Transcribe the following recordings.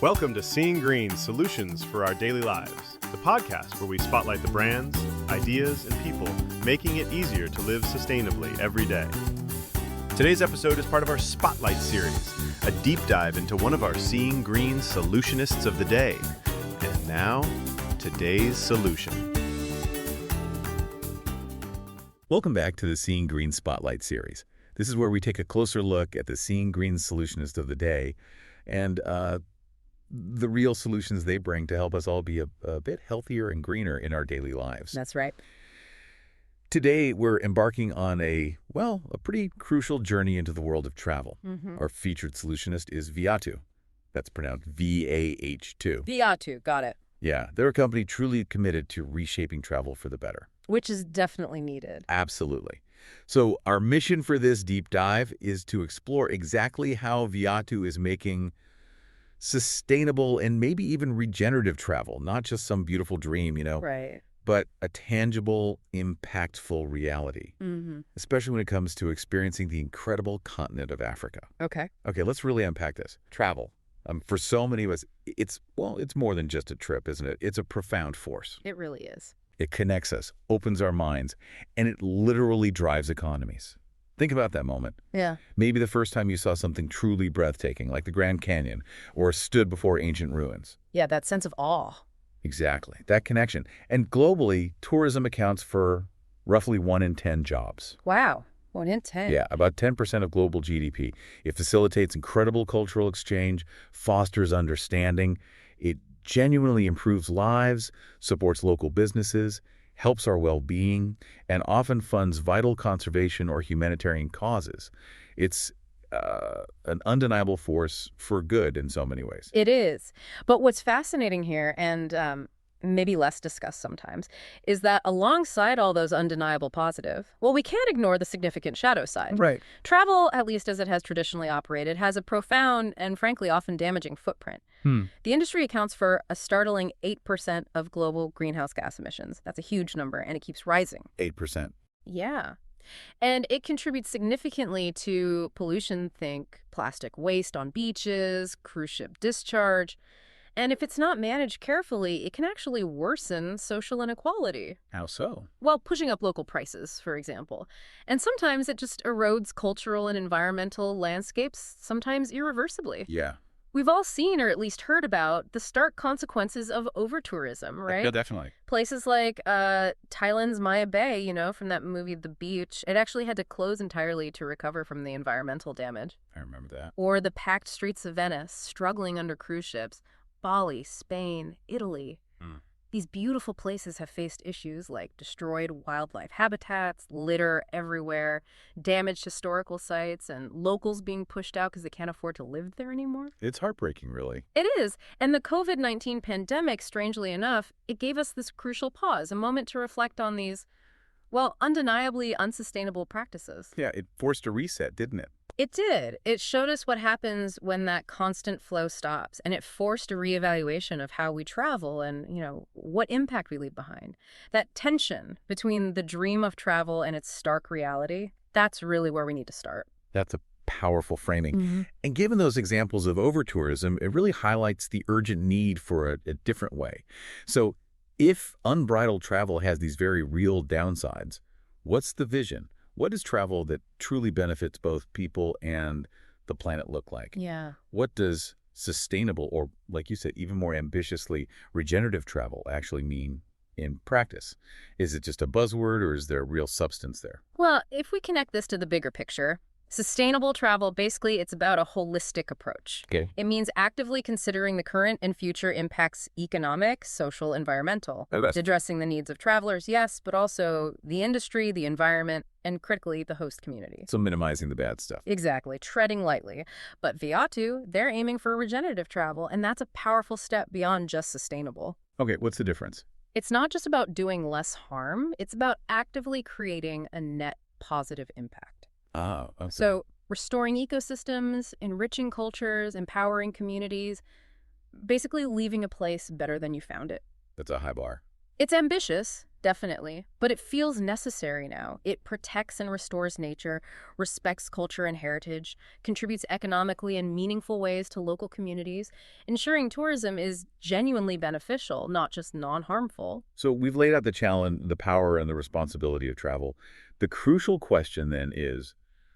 Welcome to Seeing Green Solutions for Our Daily Lives, the podcast where we spotlight the brands, ideas, and people making it easier to live sustainably every day. Today's episode is part of our Spotlight series, a deep dive into one of our Seeing Green Solutionists of the day. And now, today's solution. Welcome back to the Seeing Green Spotlight series. This is where we take a closer look at the Seeing Green Solutionist of the day and the real solutions they bring to help us all be a bit healthier and greener in our daily lives. That's right. Today, we're embarking on a pretty crucial journey into the world of travel. Our featured solutionist is Viatu. That's pronounced V-A-H-2. Viatu, got it. Yeah, they're a company truly committed to reshaping travel for the better. Which is definitely needed. Absolutely. So our mission for this deep dive is to explore exactly how Viatu is making sustainable and maybe even regenerative travel, not just some beautiful dream, Right. but a tangible, impactful reality, especially when it comes to experiencing the incredible continent of Africa. Okay, let's really unpack this. Travel. For so many of us, it's more than just a trip, isn't it? It's a profound force. it really is. It connects us, opens our minds, and it literally drives economies. Think about that moment. Yeah. Maybe the first time you saw something truly breathtaking, like the Grand Canyon, or stood before ancient ruins. Yeah, that sense of awe. Exactly, that connection. And globally, tourism accounts for roughly 1 in 10 jobs. Wow, 1 in 10. Yeah, about 10% of global GDP. It facilitates incredible cultural exchange, fosters understanding. It genuinely improves lives, supports local businesses, helps our well-being, and often funds vital conservation or humanitarian causes. It's an undeniable force for good in so many ways. It is. But what's fascinating here, and maybe less discussed sometimes, is that alongside all those undeniable positive, we can't ignore the significant shadow side. Right. Travel, at least as it has traditionally operated, has a profound and frankly often damaging footprint. The industry accounts for a startling 8% of global greenhouse gas emissions. That's a huge number, and it keeps rising. 8%. Yeah. And it contributes significantly to pollution, think plastic waste on beaches, cruise ship discharge. And if it's not managed carefully, it can actually worsen social inequality. How so? Well, pushing up local prices, for example. And sometimes it just erodes cultural and environmental landscapes, sometimes irreversibly. Yeah. We've all seen or at least heard about the stark consequences of over-tourism, right? Yeah, definitely. Places like Thailand's Maya Bay, from that movie The Beach, it actually had to close entirely to recover from the environmental damage. I remember that. Or the packed streets of Venice, struggling under cruise ships. Bali, Spain, Italy. These beautiful places have faced issues like destroyed wildlife habitats, litter everywhere, damaged historical sites, and locals being pushed out because they can't afford to live there anymore. It's heartbreaking, really. It is. And the COVID-19 pandemic, strangely enough, it gave us this crucial pause, a moment to reflect on these, undeniably unsustainable practices. Yeah, it forced a reset, didn't it? It did. It showed us what happens when that constant flow stops, and it forced a reevaluation of how we travel and, what impact we leave behind. That tension between the dream of travel and its stark reality, that's really where we need to start. That's a powerful framing. And given those examples of over-tourism, it really highlights the urgent need for a different way. So if unbridled travel has these very real downsides, what's the vision? What does travel that truly benefits both people and the planet look like? Yeah. What does sustainable, or like you said, even more ambitiously, regenerative travel actually mean in practice? Is it just a buzzword, or is there real substance there? Well, if we connect this to the bigger picture, sustainable travel, basically, it's about a holistic approach. Okay. It means actively considering the current and future impacts economic, social, environmental. Addressing the needs of travelers, yes, but also the industry, the environment, and critically, the host community. So minimizing the bad stuff. Exactly, treading lightly. But Viatu, they're aiming for regenerative travel, and that's a powerful step beyond just sustainable. Okay, what's the difference? It's not just about doing less harm, it's about actively creating a net positive impact. Ah, okay. So restoring ecosystems, enriching cultures, empowering communities, basically leaving a place better than you found it. That's a high bar. It's ambitious, Definitely. But it feels necessary now. It protects and restores nature, respects culture and heritage, contributes economically in meaningful ways to local communities, ensuring tourism is genuinely beneficial, not just non-harmful. So we've laid out the challenge, the power, and the responsibility of travel. The crucial question then is,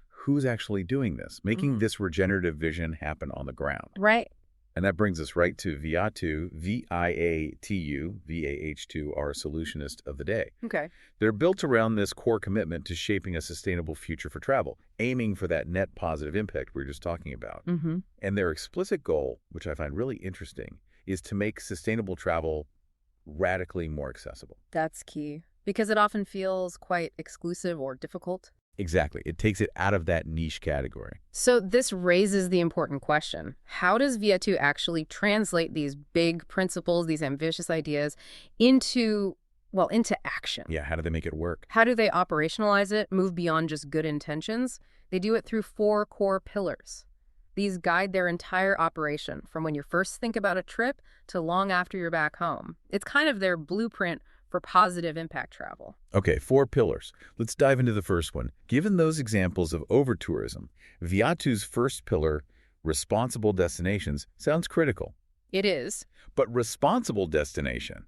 who's actually doing this, making this regenerative vision happen on the ground? Right. And that brings us right to Viatu, Viatu, VAH2, our solutionist of the day. Okay. They're built around this core commitment to shaping a sustainable future for travel, aiming for that net positive impact we were just talking about. And their explicit goal, which I find really interesting, is to make sustainable travel radically more accessible. That's key, because it often feels quite exclusive or difficult. Exactly. It takes it out of that niche category. So this raises the important question. How does Viatu actually translate these big principles, these ambitious ideas, into action? Yeah, how do they make it work? How do they operationalize it, move beyond just good intentions? They do it through 4 core pillars. These guide their entire operation, from when you first think about a trip to long after you're back home. It's kind of their blueprint for positive impact travel. Okay, 4 pillars. Let's dive into the first one. Given those examples of over-tourism, Viatu's first pillar, responsible destinations, sounds critical. It is. But responsible destination,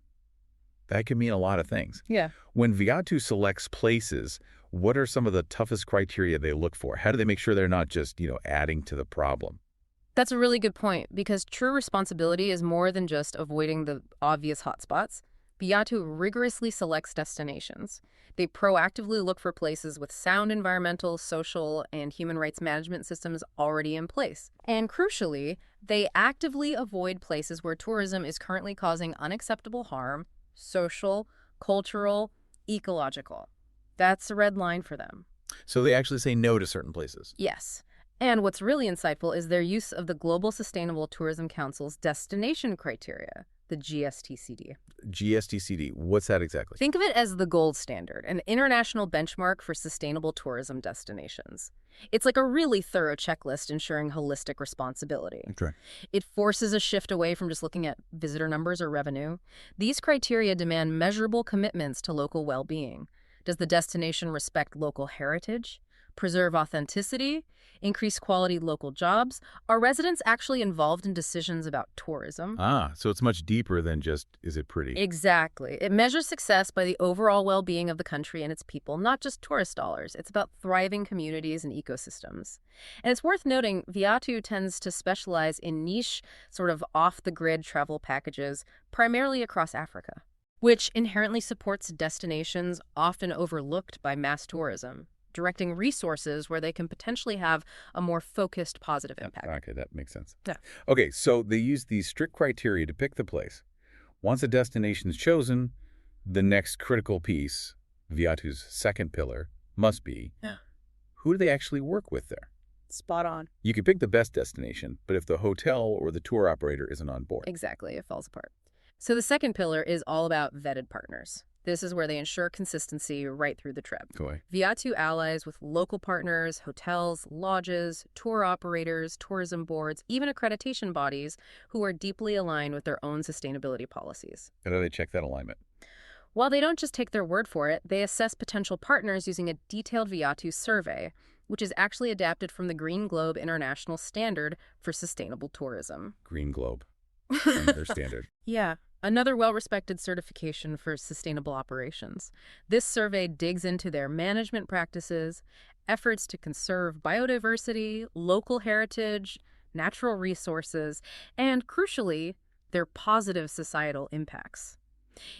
that can mean a lot of things. Yeah. When Viatu selects places, what are some of the toughest criteria they look for? How do they make sure they're not just, adding to the problem? That's a really good point, because true responsibility is more than just avoiding the obvious hotspots. Viatu rigorously selects destinations. They proactively look for places with sound environmental, social, and human rights management systems already in place. And crucially, they actively avoid places where tourism is currently causing unacceptable harm, social, cultural, ecological. That's a red line for them. So they actually say no to certain places. Yes. And what's really insightful is their use of the Global Sustainable Tourism Council's destination criteria, the GSTCD. GSTCD, what's that exactly? Think of it as the gold standard, an international benchmark for sustainable tourism destinations. It's like a really thorough checklist ensuring holistic responsibility. Okay. It forces a shift away from just looking at visitor numbers or revenue. These criteria demand measurable commitments to local well-being. Does the destination respect local heritage, preserve authenticity, increase quality local jobs? Are residents actually involved in decisions about tourism? So it's much deeper than just, is it pretty? Exactly. It measures success by the overall well-being of the country and its people, not just tourist dollars. It's about thriving communities and ecosystems. And it's worth noting, Viatu tends to specialize in niche, sort of off-the-grid travel packages, primarily across Africa, which inherently supports destinations often overlooked by mass tourism, directing resources where they can potentially have a more focused positive impact. Okay, that makes sense. Yeah. Okay, so they use these strict criteria to pick the place. Once a destination is chosen, the next critical piece, Viatu's second pillar, must be, who do they actually work with there? Spot on. You can pick the best destination, but if the hotel or the tour operator isn't on board. Exactly, it falls apart. So the second pillar is all about vetted partners. This is where they ensure consistency right through the trip. Cool. Viatu allies with local partners, hotels, lodges, tour operators, tourism boards, even accreditation bodies who are deeply aligned with their own sustainability policies. How do they check that alignment? While they don't just take their word for it, they assess potential partners using a detailed Viatu survey, which is actually adapted from the Green Globe International Standard for Sustainable Tourism. Green Globe. Their standard. Yeah. Another well-respected certification for sustainable operations. This survey digs into their management practices, efforts to conserve biodiversity, local heritage, natural resources, and, crucially, their positive societal impacts.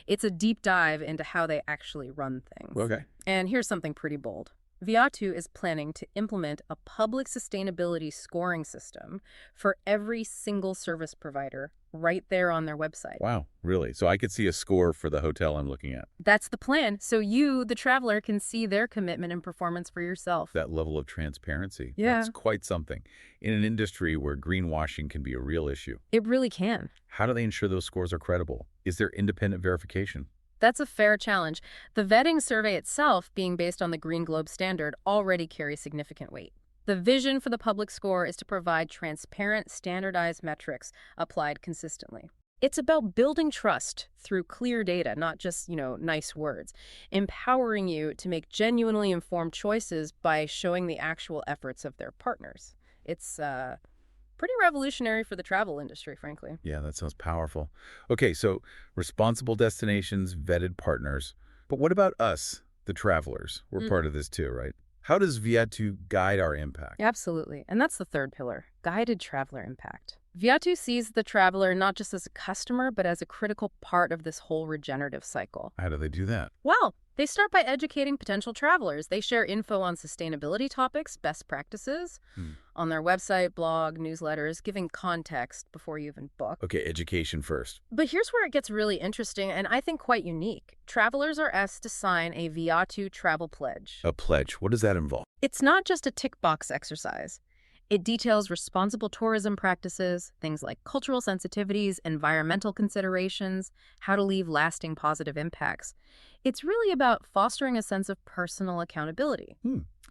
It's a deep dive into how they actually run things. Okay. And here's something pretty bold. Viatu is planning to implement a public sustainability scoring system for every single service provider right there on their website. Wow, really? So I could see a score for the hotel I'm looking at. That's the plan, so you, the traveler, can see their commitment and performance for yourself. That level of transparency. Yeah. That's quite something. In an industry where greenwashing can be a real issue. It really can. How do they ensure those scores are credible? Is there independent verification? That's a fair challenge. The vetting survey itself, being based on the Green Globe standard, already carries significant weight. The vision for the public score is to provide transparent, standardized metrics applied consistently. It's about building trust through clear data, not just, nice words, empowering you to make genuinely informed choices by showing the actual efforts of their partners. It's pretty revolutionary for the travel industry, frankly. Yeah, that sounds powerful. Okay, so responsible destinations, vetted partners. But what about us, the travelers? We're part of this too, right? How does Viatu guide our impact? Absolutely. And that's the third pillar, guided traveler impact. Viatu sees the traveler not just as a customer, but as a critical part of this whole regenerative cycle. How do they do that? Well, they start by educating potential travelers. They share info on sustainability topics, best practices, on their website, blog, newsletters, giving context before you even book. Okay, education first. But here's where it gets really interesting and I think quite unique. Travelers are asked to sign a Viatu travel pledge. A pledge, what does that involve? It's not just a tick box exercise. It details responsible tourism practices, things like cultural sensitivities, environmental considerations, how to leave lasting positive impacts. It's really about fostering a sense of personal accountability.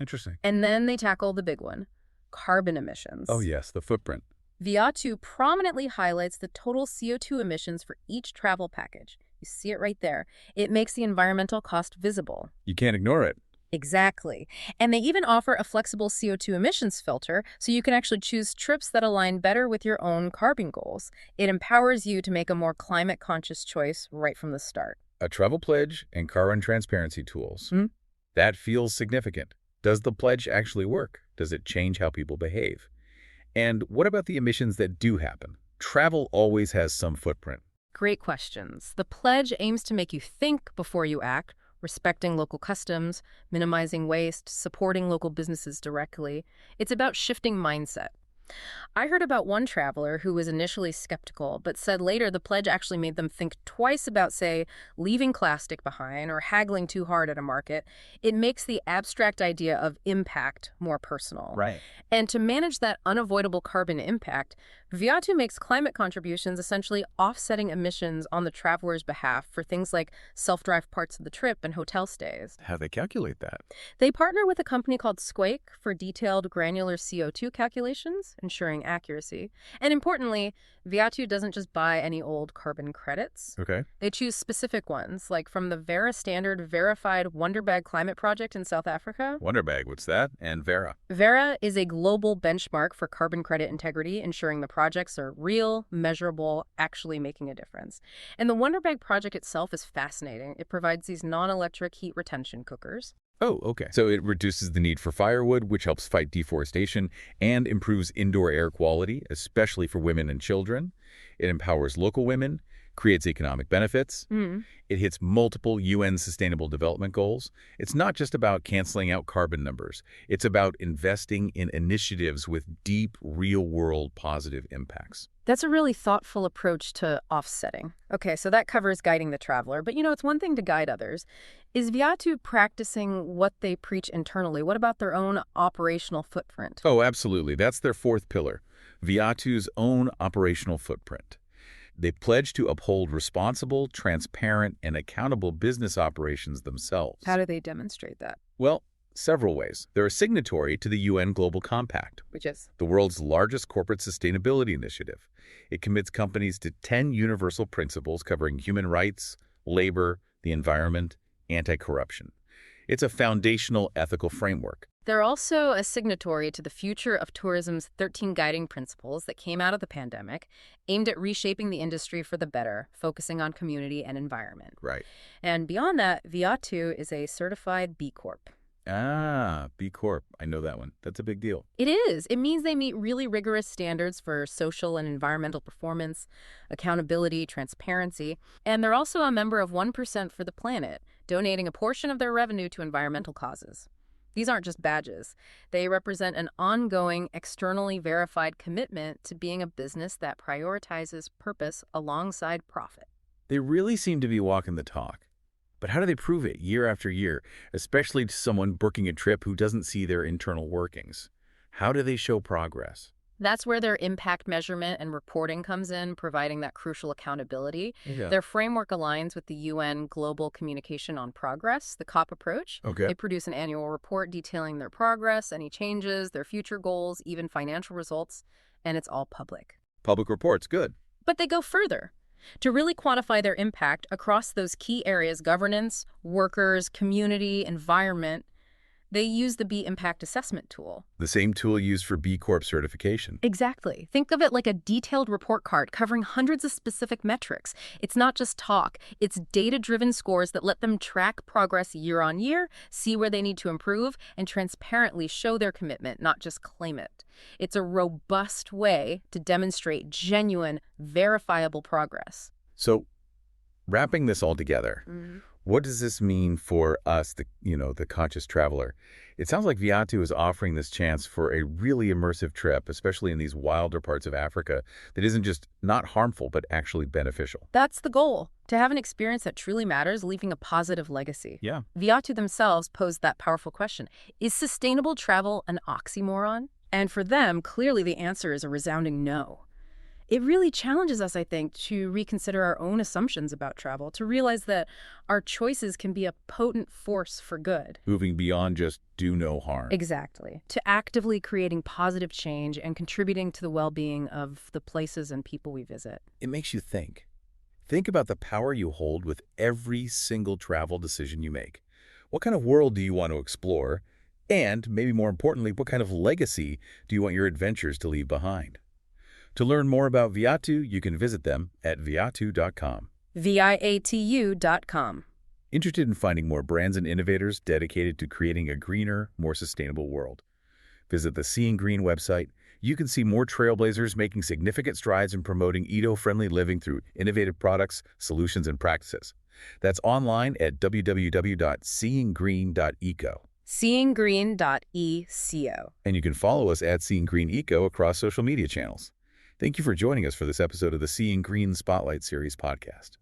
Interesting. And then they tackle the big one, carbon emissions. Oh yes, the footprint. Viatu prominently highlights the total CO2 emissions for each travel package. You see it right there. It makes the environmental cost visible. You can't ignore it. Exactly. And they even offer a flexible CO2 emissions filter so you can actually choose trips that align better with your own carbon goals. It empowers you to make a more climate-conscious choice right from the start. A travel pledge and carbon transparency tools. That feels significant. Does the pledge actually work? Does it change how people behave? And what about the emissions that do happen? Travel always has some footprint. Great questions. The pledge aims to make you think before you act, respecting local customs, minimizing waste, supporting local businesses directly. It's about shifting mindset. I heard about one traveler who was initially skeptical, but said later the pledge actually made them think twice about, say, leaving plastic behind or haggling too hard at a market. It makes the abstract idea of impact more personal. Right. And to manage that unavoidable carbon impact, Viatu makes climate contributions essentially offsetting emissions on the traveler's behalf for things like self-drive parts of the trip and hotel stays. How do they calculate that? They partner with a company called Squake for detailed granular CO2 calculations, ensuring accuracy. And importantly, Viatu doesn't just buy any old carbon credits. Okay. They choose specific ones, like from the Vera Standard Verified Wonderbag Climate Project in South Africa. Wonderbag, what's that? And Vera. Vera is a global benchmark for carbon credit integrity, ensuring the projects are real, measurable, actually making a difference. And the Wonderbag project itself is fascinating. It provides these non-electric heat retention cookers. Oh, okay. So it reduces the need for firewood, which helps fight deforestation and improves indoor air quality, especially for women and children. It empowers local women, creates economic benefits. It hits multiple UN Sustainable Development Goals. It's not just about canceling out carbon numbers. It's about investing in initiatives with deep, real-world positive impacts. That's a really thoughtful approach to offsetting. Okay, so that covers guiding the traveler, but it's one thing to guide others. Is Viatu practicing what they preach internally? What about their own operational footprint? Oh, absolutely. That's their fourth pillar, Viatu's own operational footprint. They pledge to uphold responsible, transparent, and accountable business operations themselves. How do they demonstrate that? Well, several ways. They're a signatory to the UN Global Compact, Which is? the world's largest corporate sustainability initiative. It commits companies to 10 universal principles covering human rights, labor, the environment, anti-corruption. It's a foundational ethical framework. They're also a signatory to the Future of Tourism's 13 guiding principles that came out of the pandemic, aimed at reshaping the industry for the better, focusing on community and environment. Right. And beyond that, Viatu is a certified B Corp. Ah, B Corp. I know that one. That's a big deal. It is. It means they meet really rigorous standards for social and environmental performance, accountability, transparency, and they're also a member of 1% for the Planet, donating a portion of their revenue to environmental causes. These aren't just badges. They represent an ongoing, externally verified commitment to being a business that prioritizes purpose alongside profit. They really seem to be walking the talk. But how do they prove it year after year, especially to someone booking a trip who doesn't see their internal workings? How do they show progress? That's where their impact measurement and reporting comes in, providing that crucial accountability. Yeah. Their framework aligns with the UN Global Communication on Progress, the COP approach. Okay. They produce an annual report detailing their progress, any changes, their future goals, even financial results, and it's all public. Public reports, good. But they go further. To really quantify their impact across those key areas, governance, workers, community, environment, they use the B Impact Assessment tool. The same tool used for B Corp certification. Exactly. Think of it like a detailed report card covering hundreds of specific metrics. It's not just talk, it's data-driven scores that let them track progress year on year, see where they need to improve, and transparently show their commitment, not just claim it. It's a robust way to demonstrate genuine, verifiable progress. So, wrapping this all together, what does this mean for us, the conscious traveler? It sounds like Viatu is offering this chance for a really immersive trip, especially in these wilder parts of Africa, that isn't just not harmful, but actually beneficial. That's the goal, to have an experience that truly matters, leaving a positive legacy. Yeah. Viatu themselves posed that powerful question. Is sustainable travel an oxymoron? And for them, clearly the answer is a resounding no. It really challenges us, I think, to reconsider our own assumptions about travel, to realize that our choices can be a potent force for good. Moving beyond just do no harm. Exactly. To actively creating positive change and contributing to the well-being of the places and people we visit. It makes you think. Think about the power you hold with every single travel decision you make. What kind of world do you want to explore? And, maybe more importantly, what kind of legacy do you want your adventures to leave behind? To learn more about Viatu, you can visit them at viatu.com. viatu.com. Interested in finding more brands and innovators dedicated to creating a greener, more sustainable world? Visit the Seeing Green website. You can see more trailblazers making significant strides in promoting eco-friendly living through innovative products, solutions, and practices. That's online at www.seeinggreen.eco. seeinggreen.eco. And you can follow us at Seeing Green Eco across social media channels. Thank you for joining us for this episode of the Seeing Green Spotlight Series podcast.